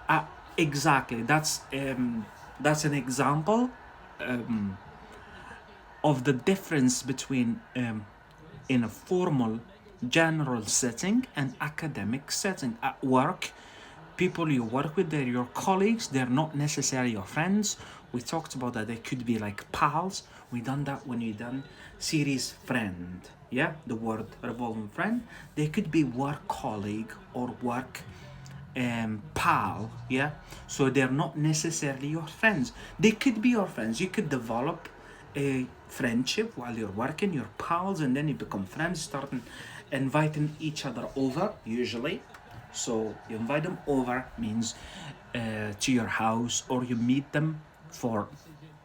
Uh, exactly. That's an example of the difference between in a formal general setting and academic setting. At work, people you work with, they're your colleagues, they're not necessarily your friends. We talked about that they could be like pals. We done that when we done series friend. Yeah, the word revolving friend. They could be work colleague or work pal. Yeah, so they're not necessarily your friends. They could be your friends. You could develop a friendship while you're working, your pals, and then you become friends, starting inviting each other over usually. So you invite them over means to your house, or you meet them for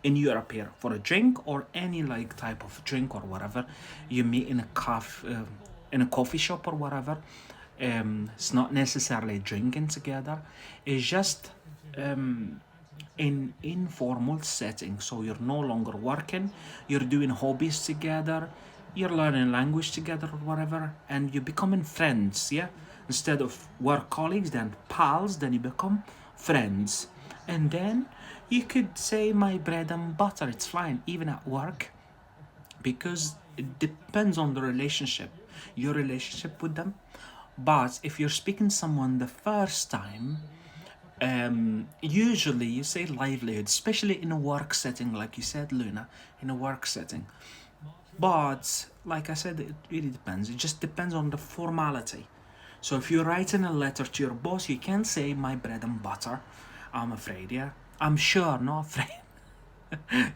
in Europe here for a drink or any like type of drink or whatever. You meet in a coffee shop or whatever. It's not necessarily drinking together. It's just in informal setting. So you're no longer working. You're doing hobbies together. You're learning language together or whatever, and you're becoming friends. Yeah, instead of work colleagues, then pals, then you become friends, and then you could say my bread and butter. It's fine, even at work, because it depends on the relationship, your relationship with them. But if you're speaking to someone the first time, usually you say livelihood, especially in a work setting, like you said, Luna, in a work setting. But like I said, it really depends. It just depends on the formality. So if you're writing a letter to your boss, you can't say my bread and butter. I'm afraid, yeah. I'm sure, not afraid.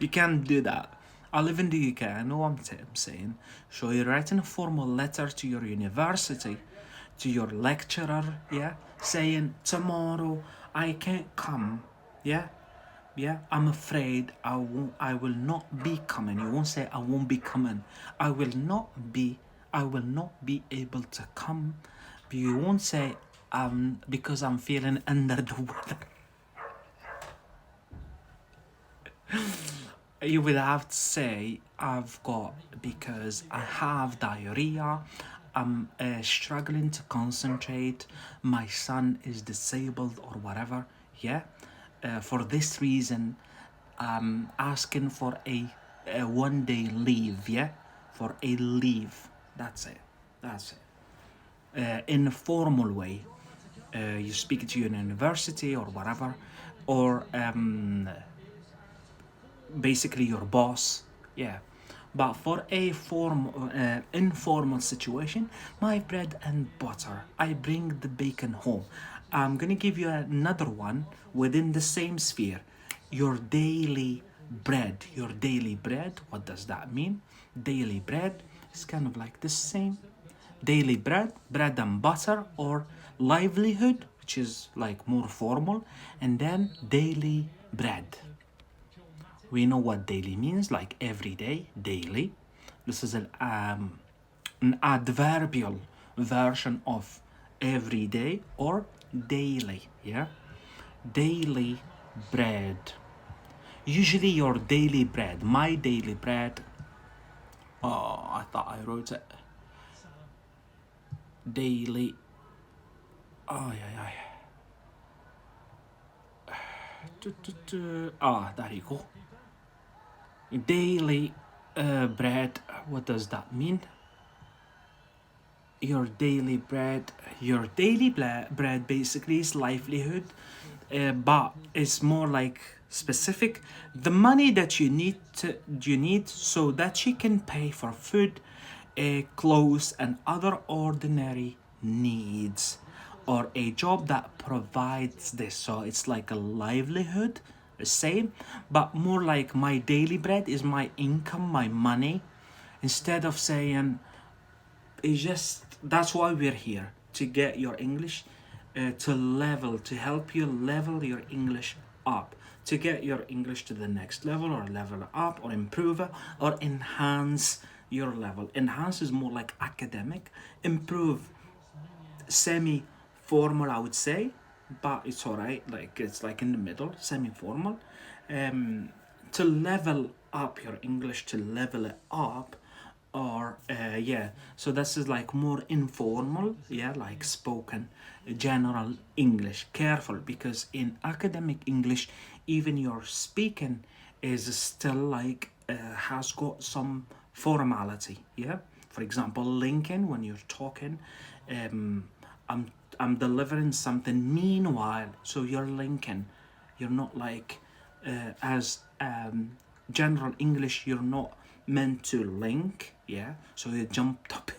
You can't do that. I live in the UK, I know what I'm saying. So you're writing a formal letter to your university, to your lecturer, yeah, saying tomorrow I can't come, yeah, yeah. I'm afraid I will not be coming. You won't say I won't be coming. I will not be. I will not be able to come. But you won't say because I'm feeling under the weather. You will have to say I've got because I have diarrhea. I'm struggling to concentrate. My son is disabled or whatever. Yeah, for this reason, I'm asking for a 1 day leave. Yeah, for a leave. That's it. That's it. In a formal way, you speak to your university or whatever, or basically your boss. Yeah, but for a informal situation, my bread and butter, I bring the bacon home. I'm gonna give you another one within the same sphere. Your daily bread. Your daily bread, what does that mean? Daily bread is kind of like the same. Daily bread, bread and butter, or livelihood, which is like more formal, and then daily bread. We know what daily means, like every day, daily. This is an adverbial version of every day or daily, yeah? Daily bread. Usually your daily bread, my daily bread, oh, I thought I wrote it. Daily, oh, yeah, yeah. Ah, there you go. Daily bread, what does that mean? Your daily bread basically is livelihood, but it's more like specific, the money that you need so that you can pay for food, clothes, and other ordinary needs, or a job that provides this. So it's like a livelihood, the same, but more like my daily bread is my income, my money. Instead of saying, it's just, that's why we're here, to get your English to help you level your English up, to get your English to the next level, or level up, or improve it, or enhance your level. Enhance is more like academic. Improve, semi formal, I would say, but it's alright, like it's like in the middle, semi formal. To level up your English, to level it up, or yeah, so this is like more informal, yeah, like spoken general English. Careful, because in academic English, even your speaking is still like has got some formality, yeah. For example, Lincoln, when you're talking, um i'm I'm delivering something, meanwhile, so you're Lincoln, you're not like as general English, you're not meant to link, yeah, so you jump topic.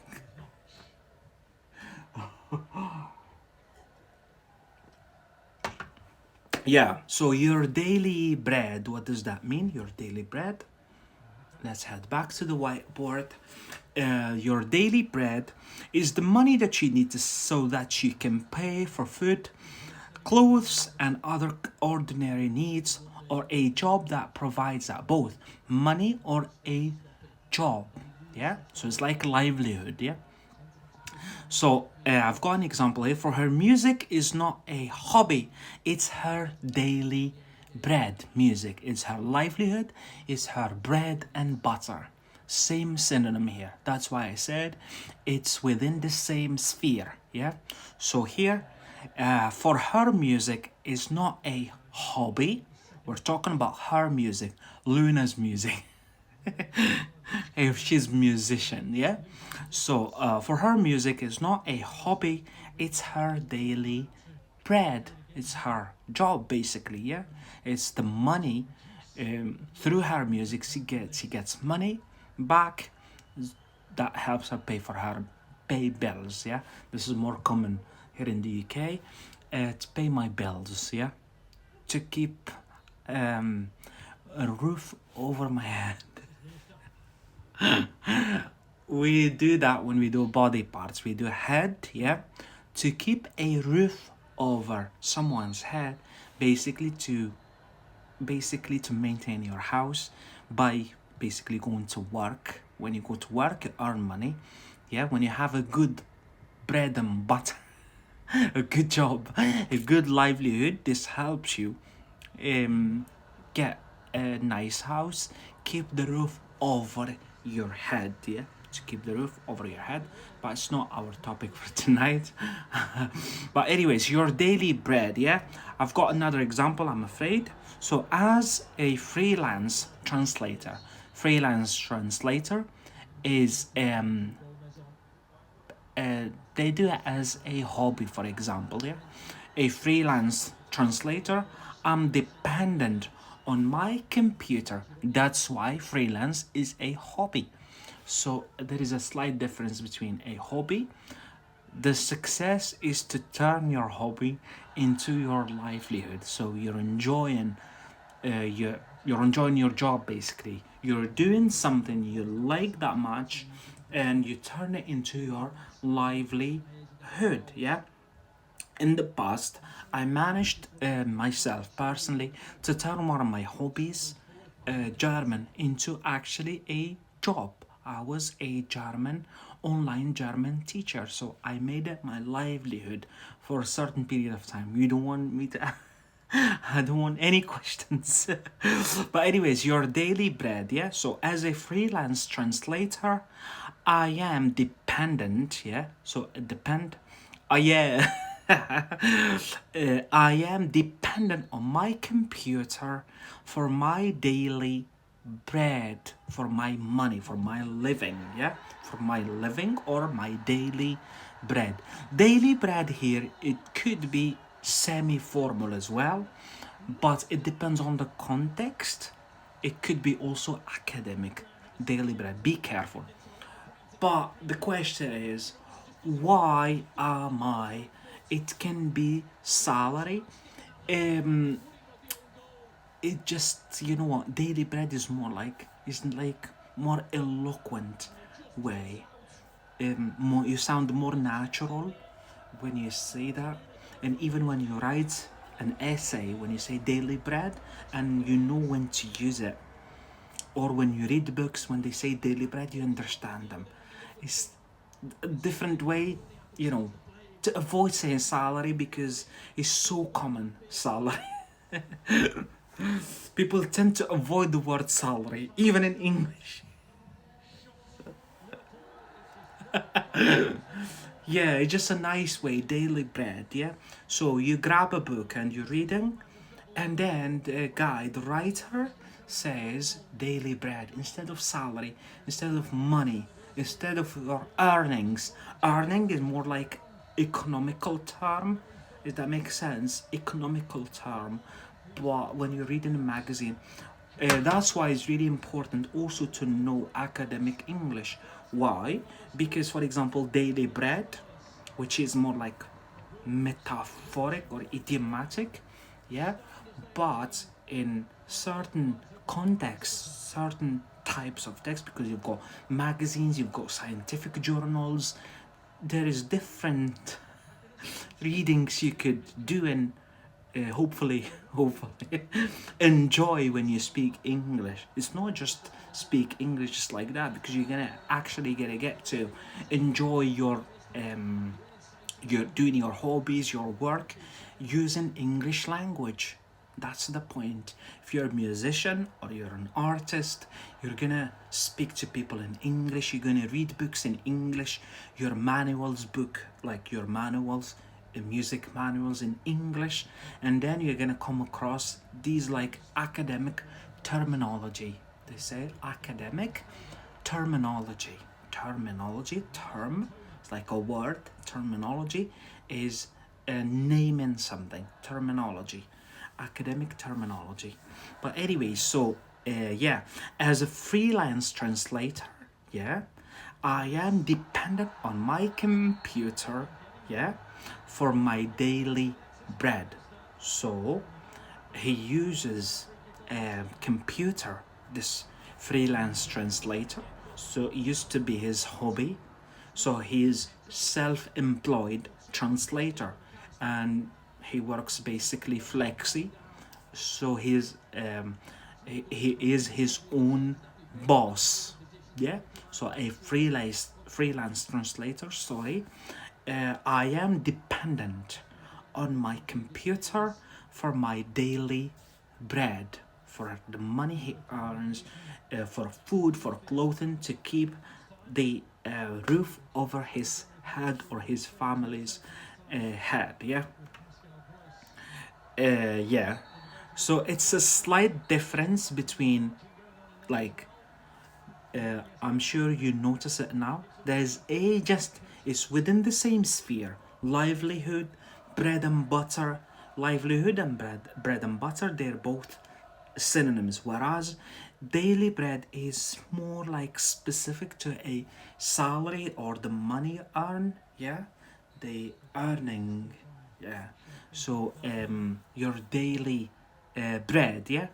Yeah, so your daily bread, what does that mean, your daily bread? Let's head back to the whiteboard. Your daily bread is the money that you need to, so that you can pay for food, clothes, and other ordinary needs, or a job that provides that, both money or a job. Yeah, so it's like livelihood. Yeah, so I've got an example here. For her, music is not a hobby, it's her daily bread. Music is her livelihood, it's her bread and butter. Same synonym here. That's why I said it's within the same sphere. Yeah. So here, for her, music is not a hobby. We're talking about her music, Luna's music. If she's musician, yeah. So for her, music is not a hobby, it's her daily bread, it's her job, basically, yeah. It's the money, through her music she gets money back, that helps her pay bills, yeah. This is more common here in the UK, to pay my bills, yeah, to keep a roof over my head. We do that when we do body parts. We do head, yeah, to keep a roof over someone's head, basically to maintain your house by basically going to work. When you go to work, you earn money. Yeah, when you have a good bread and butter, a good job, a good livelihood, this helps you get a nice house, keep the roof over your head, yeah, to keep the roof over your head. But it's not our topic for tonight. But anyways, your daily bread, yeah. I've got another example, I'm afraid. So as a freelance translator is they do it as a hobby, for example, yeah. A freelance translator, I'm dependent on my computer. That's why freelance is a hobby. So there is a slight difference between a hobby. The success is to turn your hobby into your livelihood. So you're enjoying your job, basically. You're doing something you like that much, and you turn it into your livelihood. Yeah. In the past, I managed myself personally to turn one of my hobbies, German, into actually a job. I was a German, online German teacher, so I made it my livelihood for a certain period of time. You don't want me to. I don't want any questions. But anyways, your daily bread, yeah. So as a freelance translator, I am dependent, yeah. So depend. Yeah. I am dependent on my computer for my daily bread, for my money, for my living, yeah, for my living or my daily bread. Daily bread here, it could be semi-formal as well, but it depends on the context. It could be also academic. Daily bread, be careful. But the question is, why am I? It can be salary. Um, it just, you know what, daily bread is more like, is like more eloquent way. More, you sound more natural when you say that, and even when you write an essay, when you say daily bread, and you know when to use it, or when you read books, when they say daily bread, you understand them. It's a different way, you know, to avoid saying salary, because it's so common, salary. People tend to avoid the word salary, even in English. Yeah, it's just a nice way, daily bread, yeah? So you grab a book and you're reading, and then the guy, the writer, says daily bread instead of salary, instead of money, instead of your earnings. Earning is more like economical term, if that makes sense, economical term. But when you read in a magazine, that's why it's really important also to know academic English. Why? Because, for example, daily bread, which is more like metaphoric or idiomatic, yeah, but in certain contexts, certain types of text, because you've got magazines, you've got scientific journals, there is different readings you could do and hopefully hopefully enjoy when you speak English. It's not just speak English just like that, because you're gonna actually gonna get to enjoy your doing your hobbies, your work using English language. That's the point. If you're a musician or you're an artist, you're gonna speak to people in English, you're gonna read books in English, your manuals book, like your manuals, music manuals in English, and then you're gonna come across these like academic terminology. They say academic terminology. Term, it's like a word. Terminology is naming something. Terminology, academic terminology. But anyway, so yeah, as a freelance translator, yeah, I am dependent on my computer, yeah, for my daily bread. So he uses a computer, this freelance translator. So it used to be his hobby. So he's self-employed translator, and he works basically flexi. So he is his own boss. Yeah. So a freelance translator. Sorry, I am dependent on my computer for my daily bread, for the money he earns, for food, for clothing, to keep the roof over his head or his family's head. Yeah. Yeah. So it's a slight difference between, like, I'm sure you notice it now. There's a just, it's within the same sphere. Livelihood, bread and butter, livelihood and bread and butter, they're both synonyms. Whereas daily bread is more like specific to a salary or the money earned, yeah? The earning, yeah. So your daily bread, yeah?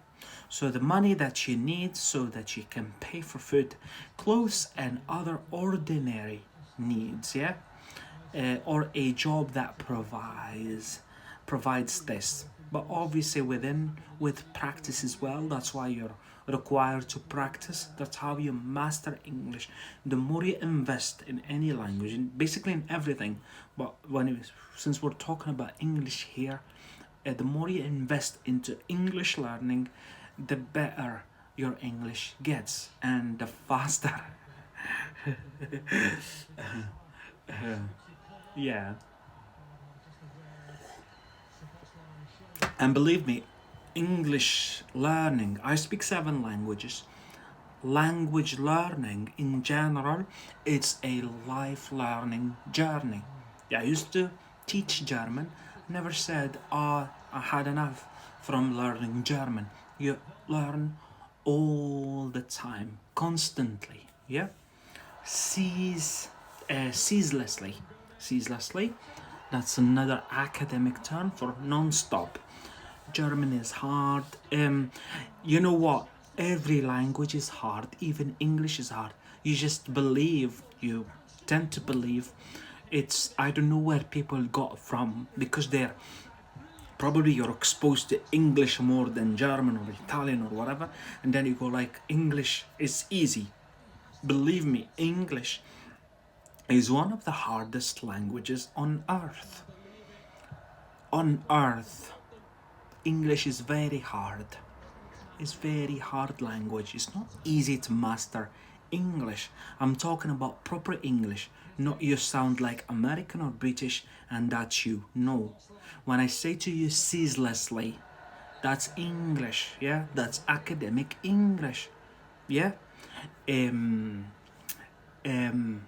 So the money that you need so that you can pay for food, clothes, and other ordinary needs, yeah, or a job that provides this. But obviously with practice as well. That's why you're required to practice. That's how you master English. The more you invest in any language, and basically in everything, but since we're talking about English here, the more you invest into English learning, the better your English gets, and the faster. Yeah. And believe me, English learning, I speak 7 languages. Language learning in general, it's a life learning journey. Yeah, I used to teach German, never said, I had enough from learning German. You learn all the time, constantly, yeah? Ceaselessly. Ceaselessly, that's another academic term for non-stop. German is hard. You know what? Every language is hard. Even English is hard. You just believe. You tend to believe. It's, I don't know where people got from, because they're probably, you're exposed to English more than German or Italian or whatever, and then you go like, English is easy. Believe me, English is one of the hardest languages on earth. On earth. English is very hard. It's very hard language. It's not easy to master English. I'm talking about proper English, not you sound like American or British and that's you. No. When I say to you ceaselessly, that's English, yeah? That's academic English, yeah? Um, um,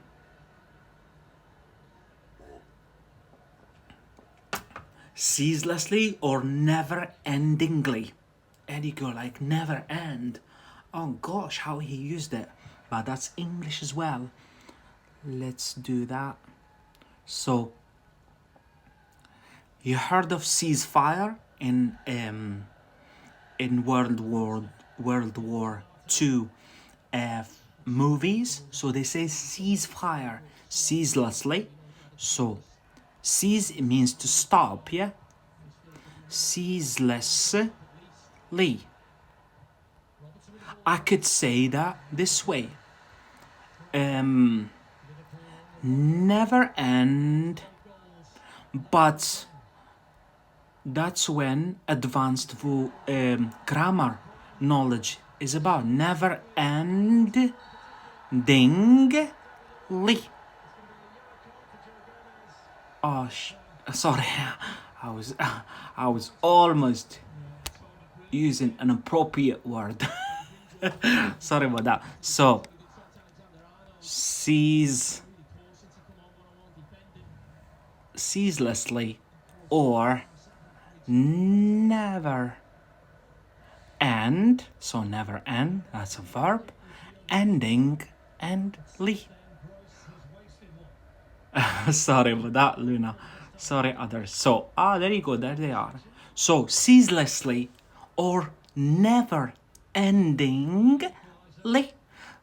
ceaselessly or never endingly. And you go like never end. Oh gosh, how he used it. But that's English as well. Let's do that. So, you heard of ceasefire in World War Two movies? So they say ceasefire ceaselessly. So cease it means to stop, yeah? Ceaselessly. I could say that this way. Never end, but that's when advanced grammar knowledge is about. Never endingly. Oh, sorry, I was almost using an appropriate word. Sorry about that. So, ceaselessly, or never end. So never end. That's a verb. Ending and ly. Sorry about that, Luna. Sorry, others. So, there you go. There they are. So, ceaselessly or never endingly.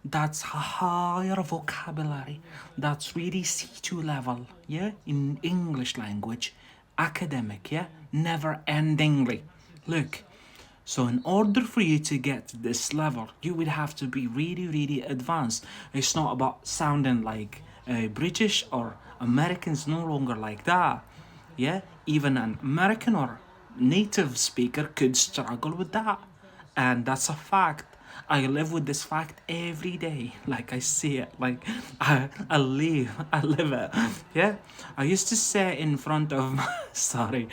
That's a higher vocabulary. That's really C2 level, yeah? In English language. Academic, yeah? Never endingly. Look. So in order for you to get to this level, you would have to be really, really advanced. It's not about sounding like British or Americans, no longer like that. Yeah, even an American or native speaker could struggle with that. And that's a fact. I live with this fact every day. Like I see it. Like I live it. Yeah. I used to say in front of sorry.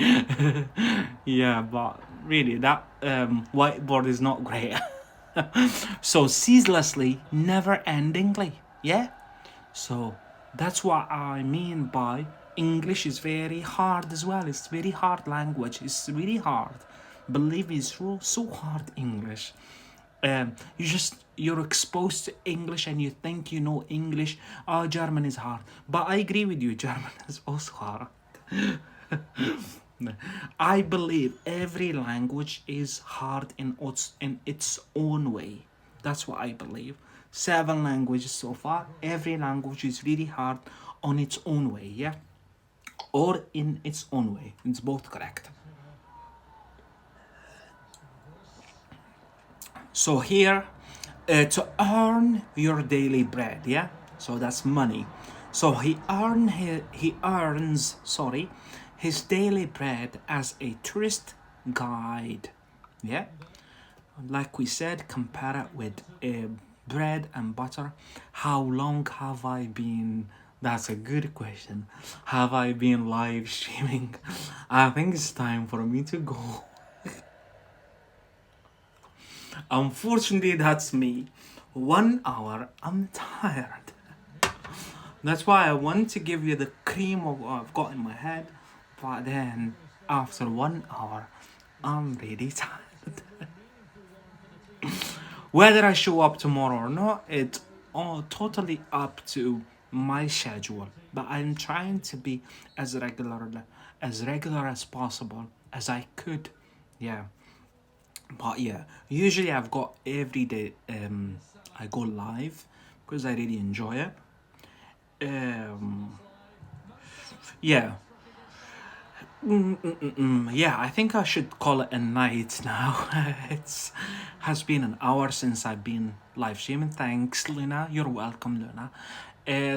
Yeah, but really that whiteboard is not great. So ceaselessly, never endingly. Yeah. So that's what I mean by English is very hard as well. It's very hard language. It's really hard. Believe me, it's so hard English. You're exposed to English and you think you know English. Oh, German is hard. But I agree with you, German is also hard. I believe every language is hard in its own way. That's what I believe. 7 languages so far. Every language is really hard on its own way, yeah? Or in its own way. It's both correct. So here, to earn your daily bread, yeah? So that's money. So he earns his daily bread as a tourist guide, yeah? Like we said, compare it with bread and butter. How long have I been? That's a good question. Have I been live streaming? I think it's time for me to go. Unfortunately, that's me. 1 hour, I'm tired. That's why I want to give you the cream of what I've got in my head, but then after 1 hour, I'm really tired. Whether I show up tomorrow or not, it's all totally up to my schedule. But I'm trying to be as regular as possible as I could. Yeah. But yeah, usually I've got every day I go live because I really enjoy it. Yeah. Yeah, I think I should call it a night now. It's has been an hour since I've been live streaming. Thanks, Luna. You're welcome, Luna.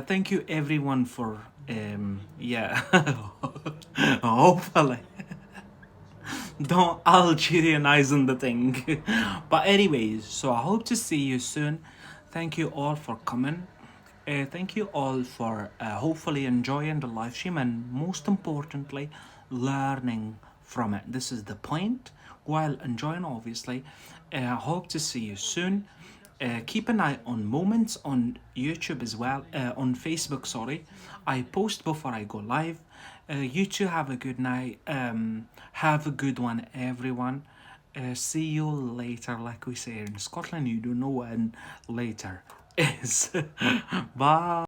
Thank you everyone for yeah. Hopefully. Don't Algerianize the thing. But anyways, so I hope to see you soon. Thank you all for coming. Thank you all for hopefully enjoying the live stream and most importantly, learning from it. This is the point. While enjoying, obviously, hope to see you soon. Keep an eye on Moments on YouTube as well, on Facebook, sorry. I post before I go live. You two have a good night. Have a good one, everyone. See you later, like we say in Scotland. You don't know when later is. Bye.